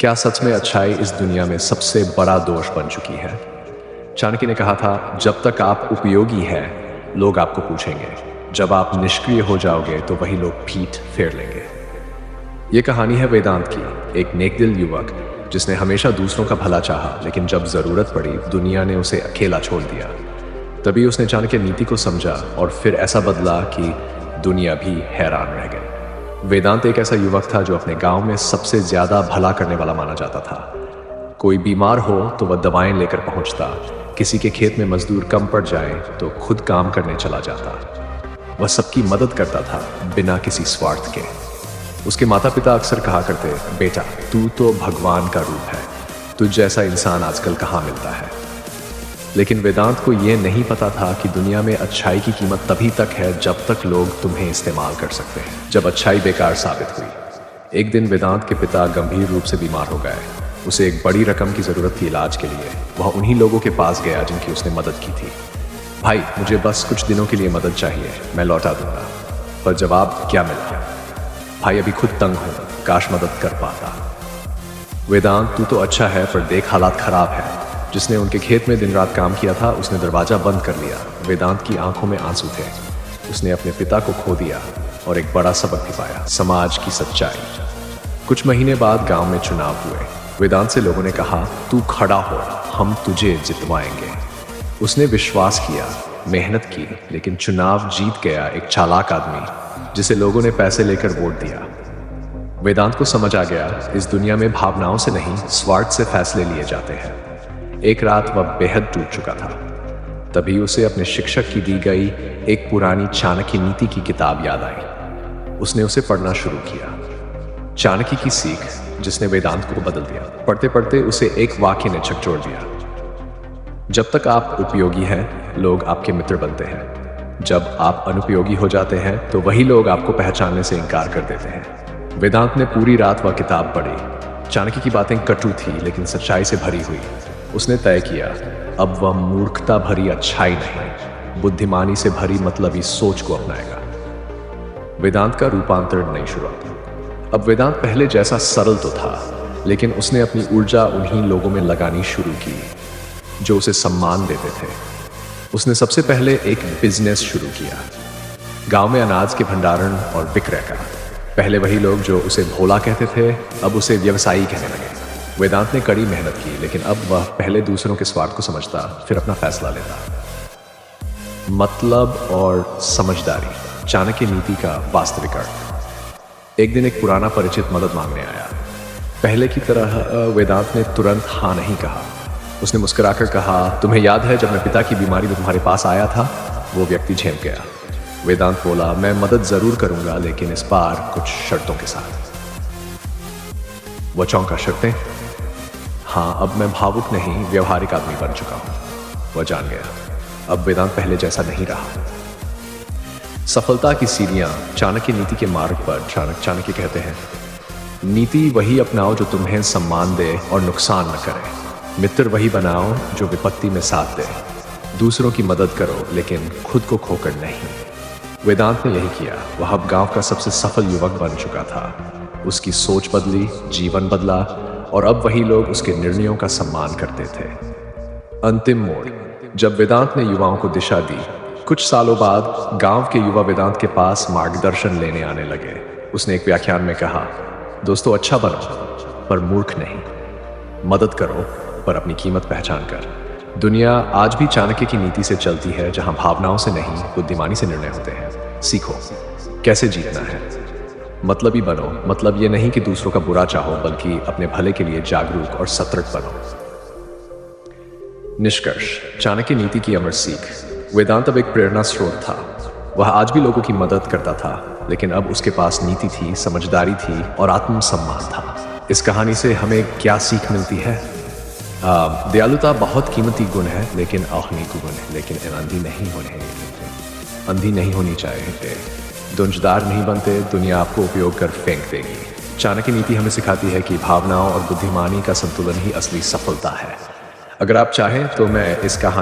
क्या सच में अच्छाई इस दुनिया में सबसे बड़ा दोष बन चुकी है? चाणक्य ने कहा था, जब तक आप उपयोगी हैं, लोग आपको पूछेंगे। जब आप निष्क्रिय हो जाओगे तो वही लोग पीठ फेर लेंगे। ये कहानी है वेदांत की, एक नेकदिल युवक जिसने हमेशा दूसरों का भला चाहा, लेकिन जब जरूरत पड़ी दुनिया ने उसे अकेला छोड़ दिया। तभी उसने चाणक्य नीति को समझा और फिर ऐसा बदला कि दुनिया भी हैरान रह गई। वेदांत एक ऐसा युवक था जो अपने गांव में सबसे ज्यादा भला करने वाला माना जाता था। कोई बीमार हो तो वह दवाएं लेकर पहुंचता, किसी के खेत में मजदूर कम पड़ जाए तो खुद काम करने चला जाता। वह सबकी मदद करता था बिना किसी स्वार्थ के। उसके माता पिता अक्सर कहा करते, बेटा तू तो भगवान का रूप है, तुझ जैसा इंसान आजकल कहाँ मिलता है। लेकिन वेदांत को यह नहीं पता था कि दुनिया में अच्छाई की कीमत तभी तक है जब तक लोग तुम्हें इस्तेमाल कर सकते हैं। जब अच्छाई बेकार साबित हुई। एक दिन वेदांत के पिता गंभीर रूप से बीमार हो गए। उसे एक बड़ी रकम की जरूरत थी इलाज के लिए। वह उन्हीं लोगों के पास गया जिनकी उसने मदद की थी। भाई मुझे बस कुछ दिनों के लिए मदद चाहिए, मैं लौटा दूंगा। पर जवाब क्या मिला? भाई अभी खुद तंग हूं, काश मदद कर पाता। वेदांत तू तो अच्छा है पर देख हालात खराब है। जिसने उनके खेत में दिन रात काम किया था उसने दरवाजा बंद कर लिया। वेदांत की आंखों में आंसू थे। उसने अपने पिता को खो दिया और एक बड़ा सबक भी पाया, समाज की सच्चाई। कुछ महीने बाद गांव में चुनाव हुए। वेदांत से लोगों ने कहा, तू खड़ा हो, हम तुझे जितवाएंगे। उसने विश्वास किया, मेहनत की, लेकिन चुनाव जीत गया एक चालाक आदमी जिसे लोगों ने पैसे लेकर वोट दिया। वेदांत को समझ आ गया, इस दुनिया में भावनाओं से नहीं स्वार्थ से फैसले लिए जाते हैं। एक रात वह बेहद टूट चुका था। तभी उसे अपने शिक्षक की दी गई एक पुरानी चाणक्य नीति की किताब याद आई। उसने उसे पढ़ना शुरू किया। चाणक्य की सीख जिसने वेदांत को बदल दिया। पढ़ते पढ़ते उसे एक वाक्य ने झकझोर दिया, जब तक आप उपयोगी हैं लोग आपके मित्र बनते हैं, जब आप अनुपयोगी हो जाते हैं तो वही लोग आपको पहचानने से इनकार कर देते हैं। वेदांत ने पूरी रात वह किताब पढ़ी। चाणक्य की बातें कटु थी लेकिन सच्चाई से भरी हुई। उसने तय किया, अब वह मूर्खता भरी अच्छाई नहीं, बुद्धिमानी से भरी मतलबी सोच को अपनाएगा। वेदांत का रूपांतरण नहीं शुरू। अब वेदांत पहले जैसा सरल तो था, लेकिन उसने अपनी ऊर्जा उन्हीं लोगों में लगानी शुरू की जो उसे सम्मान देते थे। उसने सबसे पहले एक बिजनेस शुरू किया, गांव में अनाज के भंडारण और विक्रय का। पहले वही लोग जो उसे भोला कहते थे अब उसे व्यवसायी कहने लगे। वेदांत ने कड़ी मेहनत की, लेकिन अब वह पहले दूसरों के स्वार्थ को समझता, फिर अपना फैसला लेता। मतलब और समझदारी, चाणक्य नीति का वास्तविक अर्थ। एक दिन एक पुराना परिचित मदद मांगने आया। पहले की तरह वेदांत ने तुरंत हाँ नहीं कहा। उसने मुस्कुराकर कहा, तुम्हें याद है जब मैं पिता की बीमारी में तुम्हारे पास आया था? वो व्यक्ति झेप गया। वेदांत बोला, मैं मदद जरूर करूंगा, लेकिन इस बार कुछ शर्तों के साथ। वह चौंका, शर्तें? हाँ, अब मैं भावुक नहीं व्यवहारिक आदमी बन चुका हूं। वह जान गया, अब वेदांत पहले जैसा नहीं रहा। सफलता की सीढ़ियां, चाणक्य नीति के मार्ग पर। चाणक्य कहते हैं, नीति वही अपनाओ जो तुम्हें सम्मान दे और नुकसान न करे। मित्र वही बनाओ जो विपत्ति में साथ दे। दूसरों की मदद करो लेकिन खुद को खोकर नहीं। वेदांत ने यही किया। वह अब गांव का सबसे सफल युवक बन चुका था। उसकी सोच बदली, जीवन बदला और अब वही लोग उसके निर्णयों का सम्मान करते थे। अंतिम मोड़, जब वेदांत ने युवाओं को दिशा दी। कुछ सालों बाद गांव के युवा वेदांत के पास मार्गदर्शन लेने आने लगे। उसने एक व्याख्यान में कहा, दोस्तों अच्छा बनो पर मूर्ख नहीं, मदद करो पर अपनी कीमत पहचान कर। दुनिया आज भी चाणक्य की नीति से चलती है, जहां भावनाओं से नहीं बुद्धिमानी से निर्णय होते हैं। सीखो कैसे जीतना है। मतलबी बनो, मतलब ये नहीं कि दूसरों का बुरा चाहो, बल्कि अपने भले के लिए जागरूक और सतर्क बनो। निष्कर्ष, चाणक्य नीति की अमर सीख। वेदांत अब एक प्रेरणा स्रोत था। वह आज भी लोगों की मदद करता था, लेकिन अब उसके पास नीति थी, समझदारी थी और आत्मसम्मान था। इस कहानी से हमें क्या सीख मिलती है? दयालुता बहुत कीमती गुण है, लेकिन औहनीक गुण है, लेकिन अंधी नहीं होनी चाहिए। दुंजदार नहीं बनते, दुनिया आपको उपयोग कर फेंक देगी। चाणक्य नीति हमें सिखाती है कि भावनाओं और बुद्धिमानी का संतुलन ही असली सफलता है। अगर आप चाहें तो मैं इस कहानी